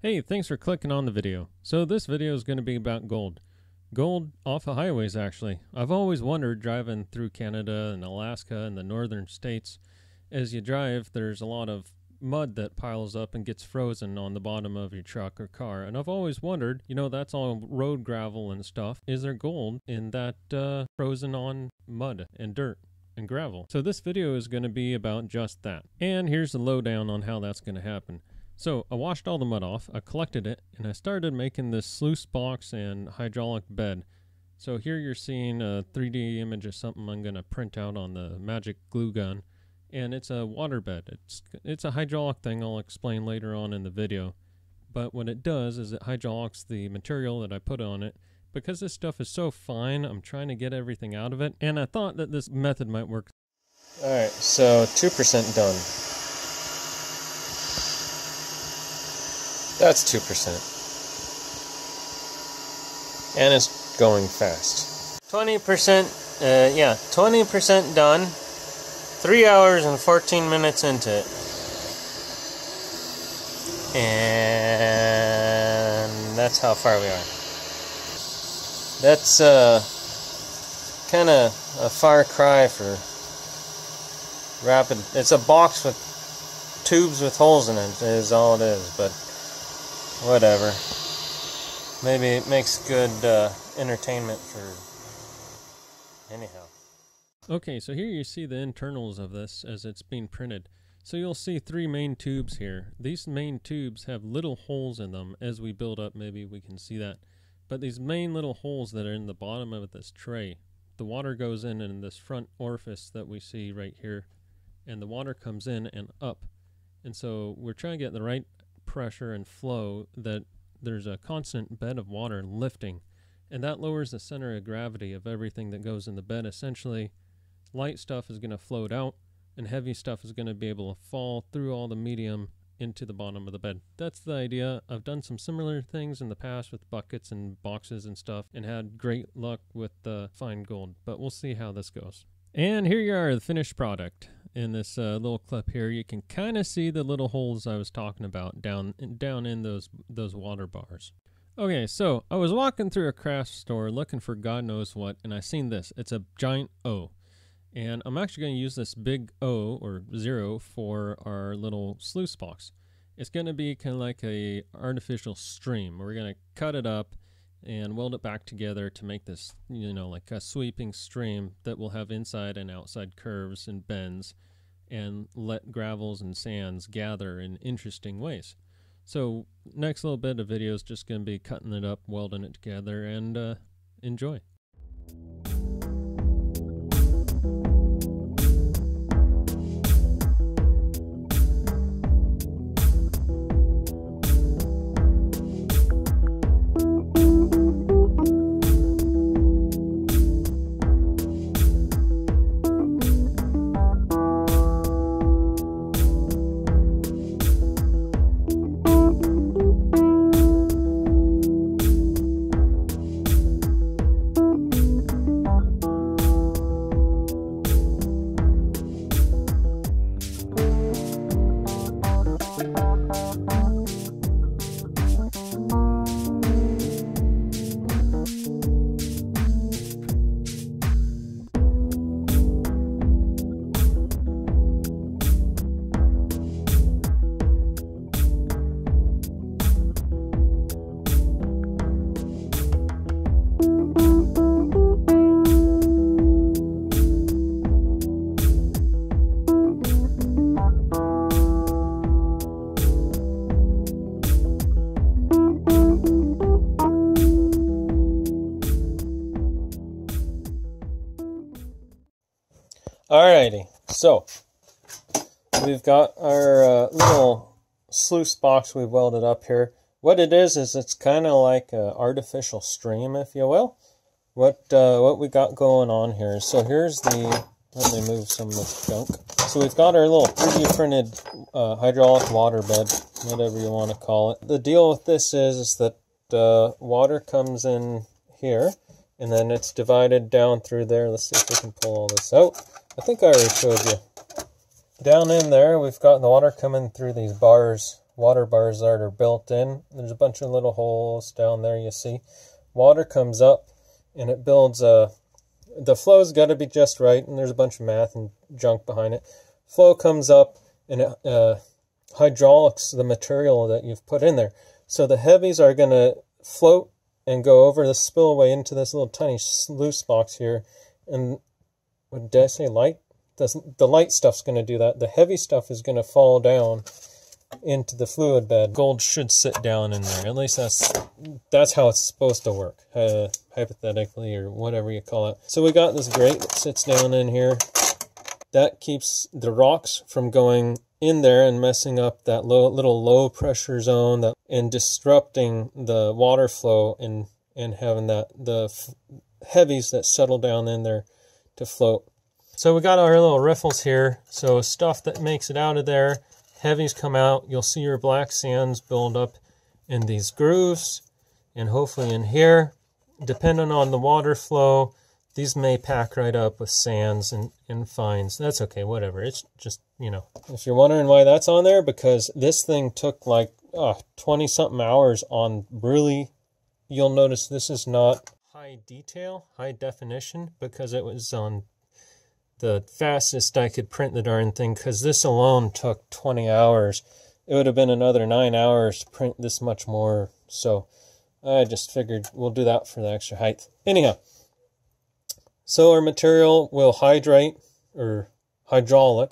Hey, thanks for clicking on the video. So this video is going to be about gold. Gold off of highways, actually. I've always wondered, driving through Canada and Alaska and the northern states, as you drive, there's a lot of mud that piles up and gets frozen on the bottom of your truck or car. And I've always wondered, that's all road gravel and stuff. Is there gold in that frozen on mud and dirt and gravel? So this video is going to be about just that. And here's the lowdown on how that's going to happen. So I washed all the mud off, I collected it, and I started making this sluice box and hydraulic bed. So here you're seeing a 3D image of something I'm going to print out on the magic glue gun. And it's a water bed. It's a hydraulic thing I'll explain later on in the video. But what it does is it hydraulics the material that I put on it. Because this stuff is so fine, I'm trying to get everything out of it. And I thought that this method might work. Alright, so 2% done. That's 2%. And it's going fast. 20%, 20% done. 3 hours and 14 minutes into it. And that's how far we are. That's kind of a far cry for rapid. It's a box with tubes with holes in it, is all it is, but whatever. Maybe it makes good entertainment for anyhow. Okay, so here you see the internals of this as it's being printed. So you'll see 3 main tubes here. These main tubes have little holes in them. As we build up, maybe we can see that. But these main little holes that are in the bottom of this tray, the water goes in this front orifice that we see right here, and the water comes in and up. And so we're trying to get the right pressure and flow that there's a constant bed of water lifting, and that lowers the center of gravity of everything that goes in the bed. Essentially, light stuff is going to float out and heavy stuff is going to be able to fall through all the medium into the bottom of the bed. That's the idea. I've done some similar things in the past with buckets and boxes and stuff and had great luck with the fine gold, but we'll see how this goes. And here you are, the finished product. In this little clip here, you can kind of see the little holes I was talking about down in those water bars. Okay, so I was walking through a craft store looking for God knows what, and I seen this. It's a giant O. And I'm actually going to use this big O, or 0, for our little sluice box. It's going to be kind of like a artificial stream. We're going to cut it up and weld it back together to make this, like a sweeping stream that will have inside and outside curves and bends and let gravels and sands gather in interesting ways. So next little bit of video is just going to be cutting it up, welding it together, and enjoy. Alrighty, so we've got our little sluice box we've welded up here. What it is it's kind of like an artificial stream, if you will. What we got going on here. So here's the, let me move some of this junk. So we've got our little 3D printed hydraulic water bed, whatever you want to call it. The deal with this is that water comes in here, and then it's divided down through there. Let's see if we can pull all this out. I think I already showed you. Down in there, we've got the water coming through these bars water bars that are built in. There's a bunch of little holes down there, you see. Water comes up and it builds the flow's got to be just right, and there's a bunch of math and junk behind it. Flow comes up and it hydraulics the material that you've put in there. So the heavies are going to float and go over the spillway into this little tiny sluice box here. And what did I say, light? The light stuff's going to do that. The heavy stuff is going to fall down into the fluid bed. Gold should sit down in there. At least that's how it's supposed to work, hypothetically, or whatever you call it. So we got this grate that sits down in here. That keeps the rocks from going in there and messing up that little low pressure zone and disrupting the water flow and having the heavies that settle down in there to float. So we got our little riffles here. So stuff that makes it out of there, heavies come out. You'll see your black sands build up in these grooves and hopefully in here. Depending on the water flow, these may pack right up with sands and fines. That's okay, whatever. It's just, you know. If you're wondering why that's on there, because this thing took like 20-something hours on really, you'll notice this is not high detail, high definition, because it was on the fastest I could print the darn thing, because this alone took 20 hours. It would have been another 9 hours to print this much more. So I just figured we'll do that for the extra height. Anyhow. So our material will hydrate, or hydraulic,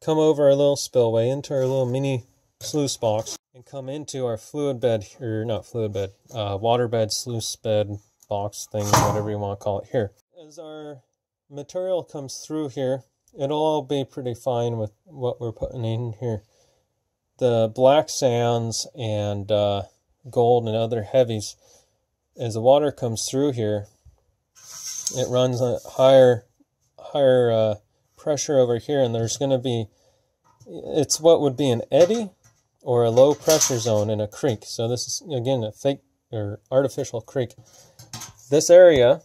come over our little spillway into our little mini sluice box and come into our fluid bed, or not fluid bed, water bed, sluice bed, box thing, whatever you want to call it here. As our material comes through here, it'll all be pretty fine with what we're putting in here. The black sands and gold and other heavies, as the water comes through here, it runs a higher pressure over here, and there's going to be, it's what would be an eddy or a low pressure zone in a creek. So this is, again, a fake or artificial creek. This area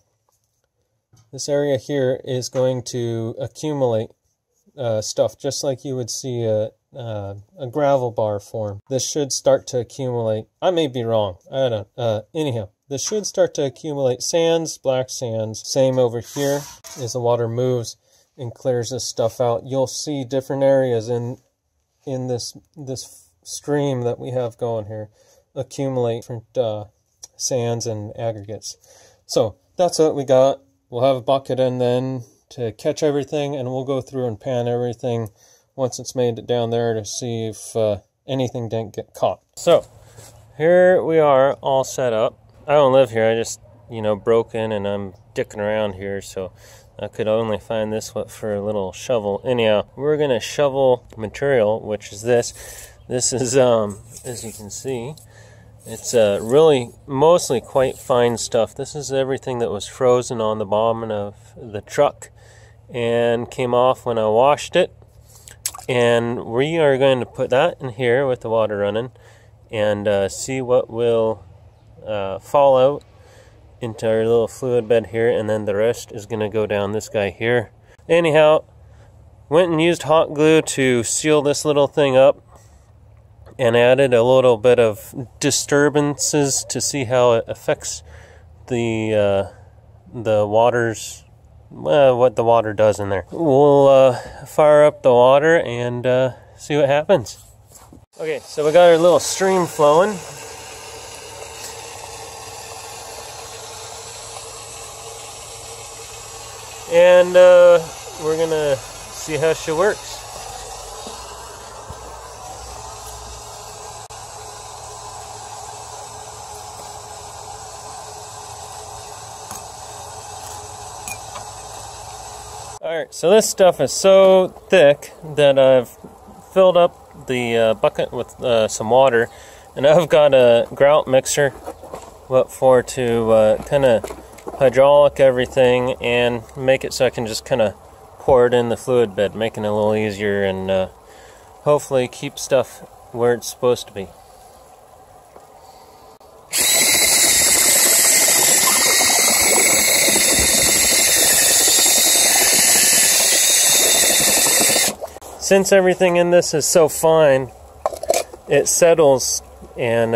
here is going to accumulate stuff, just like you would see a gravel bar form. This should start to accumulate. I may be wrong. I don't. Anyhow. This should start to accumulate sands, black sands. Same over here. As the water moves and clears this stuff out, you'll see different areas in this stream that we have going here accumulate different sands and aggregates. So that's what we got. We'll have a bucket in then to catch everything, and we'll go through and pan everything once it's made it down there to see if anything didn't get caught. So here we are all set up. I don't live here. I just, broke in and I'm dicking around here, so I could only find this for a little shovel. Anyhow, we're going to shovel material, which is this. This is, as you can see, it's really mostly quite fine stuff. This is everything that was frozen on the bottom of the truck and came off when I washed it. And we are going to put that in here with the water running and see what will fall out into our little fluid bed here, and then the rest is going to go down this guy here. Anyhow, went and used hot glue to seal this little thing up and added a little bit of disturbances to see how it affects the waters, what the water does in there. We'll fire up the water and see what happens. Okay, so we got our little stream flowing. And we're going to see how she works. Alright, so this stuff is so thick that I've filled up the bucket with some water. And I've got a grout mixer to kind of hydraulic everything and make it so I can just kind of pour it in the fluid bed, making it a little easier and hopefully keep stuff where it's supposed to be. Since everything in this is so fine, it settles and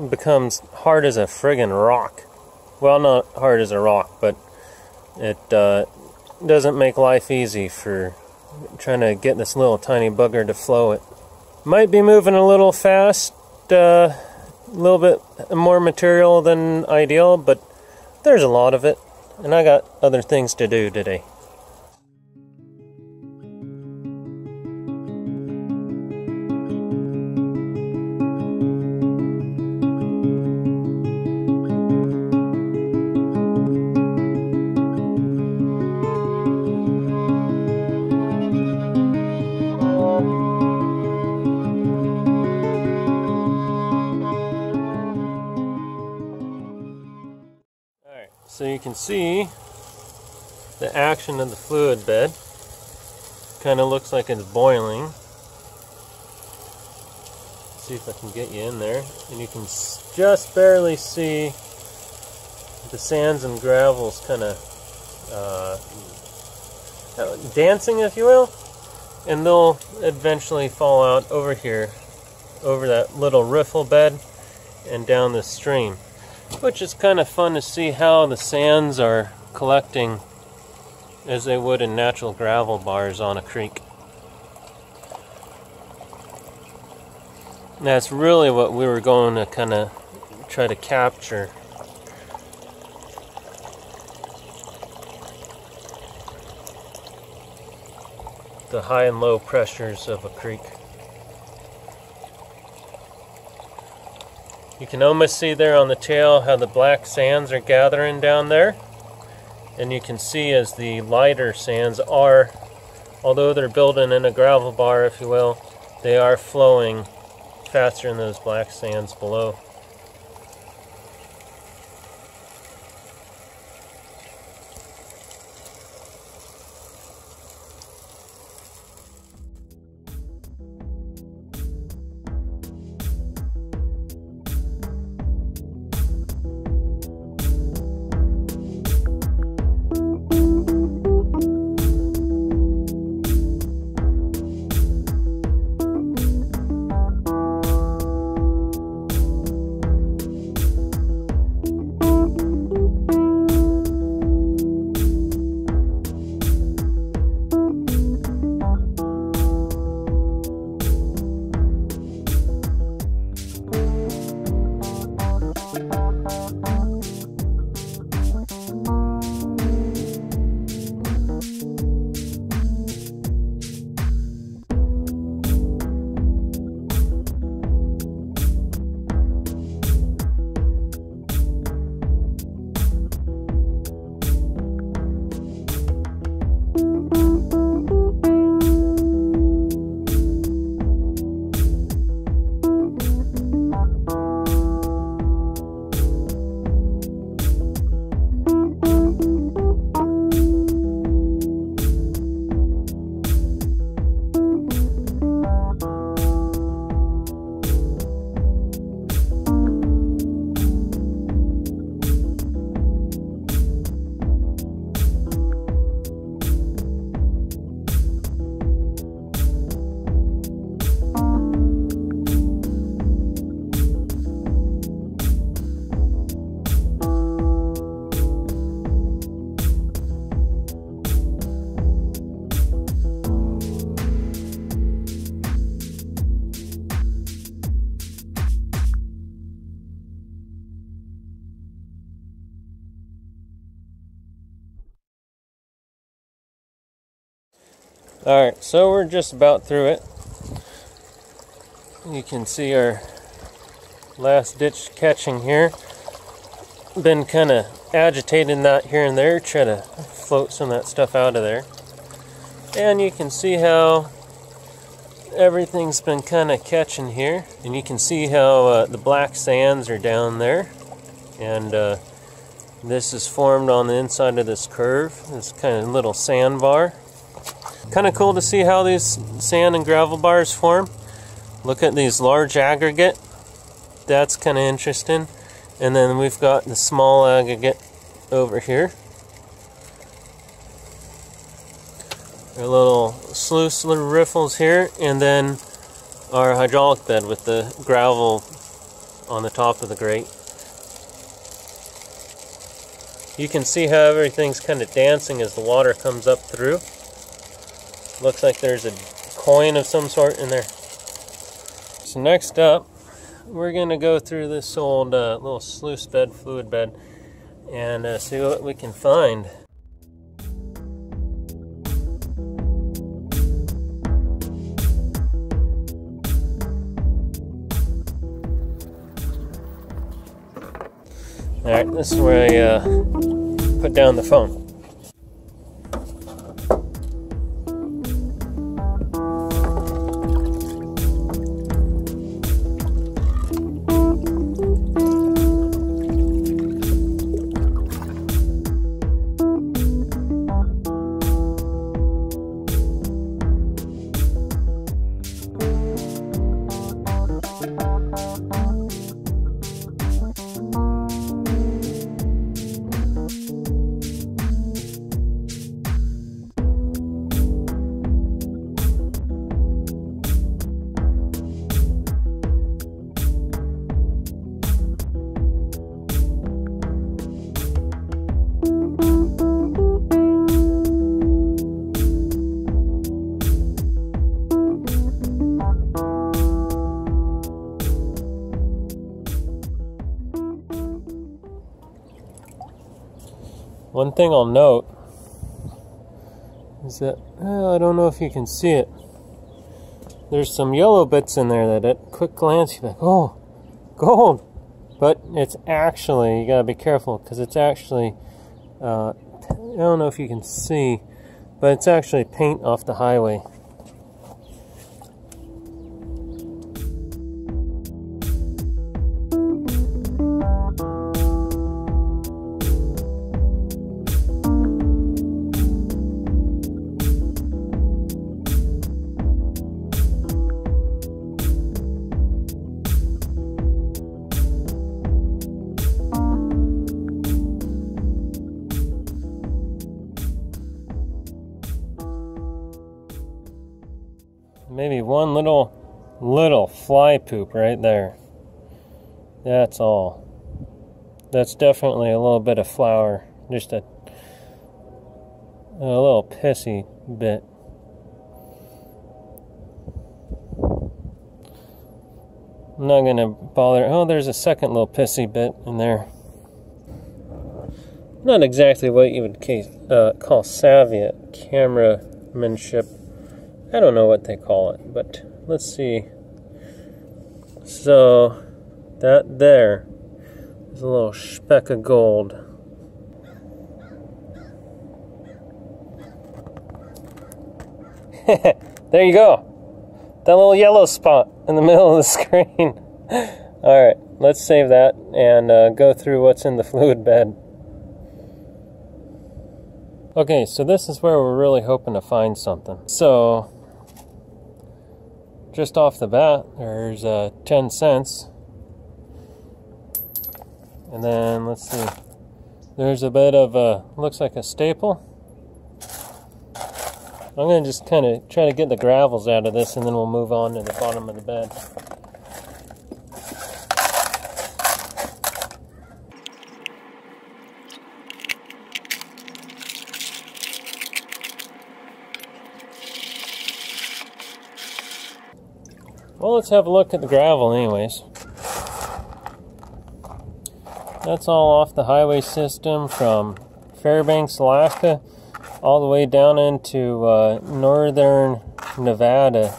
becomes hard as a friggin' rock. Well, not hard as a rock, but it doesn't make life easy for trying to get this little tiny bugger to flow it. Might be moving a little fast, a little bit more material than ideal, but there's a lot of it, and I got other things to do today. So you can see the action of the fluid bed. Kind of looks like it's boiling. Let's see if I can get you in there. And you can just barely see the sands and gravels kind of dancing, if you will. And they'll eventually fall out over here, over that little riffle bed and down the stream. Which is kind of fun to see how the sands are collecting as they would in natural gravel bars on a creek. And that's really what we were going to kind of try to capture. The high and low pressures of a creek. You can almost see there on the tail how the black sands are gathering down there. And you can see as the lighter sands are, although they're building in a gravel bar, if you will, they are flowing faster than those black sands below. Alright, so we're just about through it. You can see our last ditch catching here. Been kind of agitating that here and there, try to float some of that stuff out of there. And you can see how everything's been kind of catching here. And you can see how the black sands are down there. And this is formed on the inside of this curve, this kind of little sandbar. Kind of cool to see how these sand and gravel bars form. Look at these large aggregate. That's kind of interesting. And then we've got the small aggregate over here. Our little sluice, little riffles here. And then our hydraulic bed with the gravel on the top of the grate. You can see how everything's kind of dancing as the water comes up through. Looks like there's a coin of some sort in there. So next up, we're going to go through this old little sluice bed, fluid bed, and see what we can find. Alright, this is where I put down the phone. One thing I'll note is that, I don't know if you can see it, there's some yellow bits in there that at quick glance you're like, oh, gold! But it's actually, you gotta be careful, because it's actually, I don't know if you can see, but it's actually paint off the highway. Maybe one little fly poop right there. That's all. That's definitely a little bit of flour. Just a little pissy bit. I'm not gonna bother. Oh, there's a second little pissy bit in there. Not exactly what you would call savvy at cameramanship. I don't know what they call it, but let's see. So, that there is a little speck of gold. There you go. That little yellow spot in the middle of the screen. Alright, let's save that and go through what's in the fluid bed. Okay, so this is where we're really hoping to find something. So, just off the bat, there's 10 cents. And then, let's see, there's a bit of looks like a staple. I'm going to just kind of try to get the gravels out of this, and then we'll move on to the bottom of the bed. Well, let's have a look at the gravel anyways. That's all off the highway system from Fairbanks, Alaska, all the way down into northern Nevada.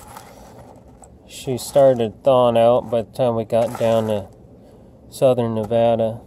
She started thawing out by the time we got down to southern Nevada.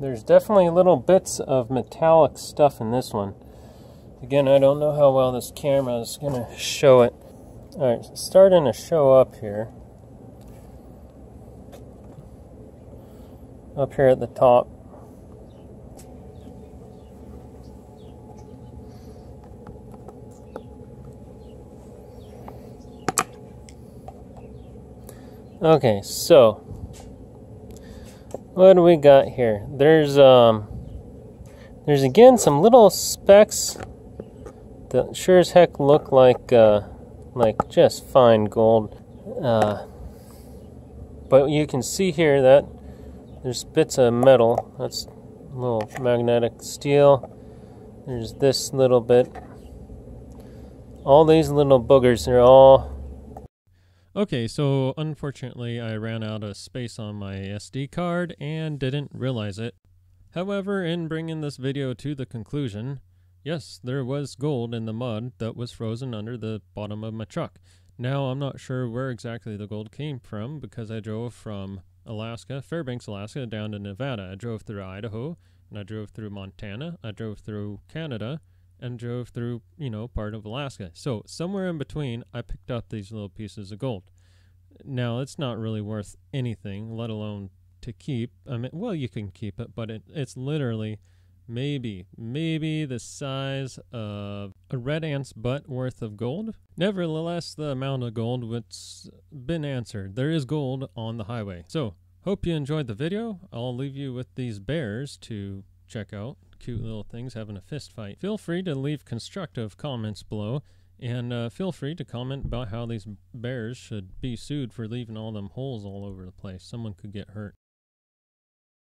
There's definitely little bits of metallic stuff in this one. Again, I don't know how well this camera is going to show it. Alright, it's starting to show up here. Up here at the top. Okay, so what do we got here? There's again some little specks that sure as heck look like just fine gold. But you can see here that there's bits of metal. That's a little magnetic steel. There's this little bit. All these little boogers are all... Okay, so unfortunately I ran out of space on my SD card and didn't realize it. However, in bringing this video to the conclusion, yes, there was gold in the mud that was frozen under the bottom of my truck. Now, I'm not sure where exactly the gold came from because I drove from Alaska, Fairbanks, Alaska, down to Nevada. I drove through Idaho, and I drove through Montana, I drove through Canada, and drove through, part of Alaska. So, somewhere in between, I picked up these little pieces of gold. Now, it's not really worth anything, let alone to keep. I mean, well, you can keep it, but it's literally maybe the size of a red ant's butt worth of gold. Nevertheless, the amount of gold that's been answered. There is gold on the highway. So, hope you enjoyed the video. I'll leave you with these bears to check out. Cute little things having a fist fight. Feel free to leave constructive comments below, and feel free to comment about how these bears should be sued for leaving all them holes all over the place. Someone could get hurt.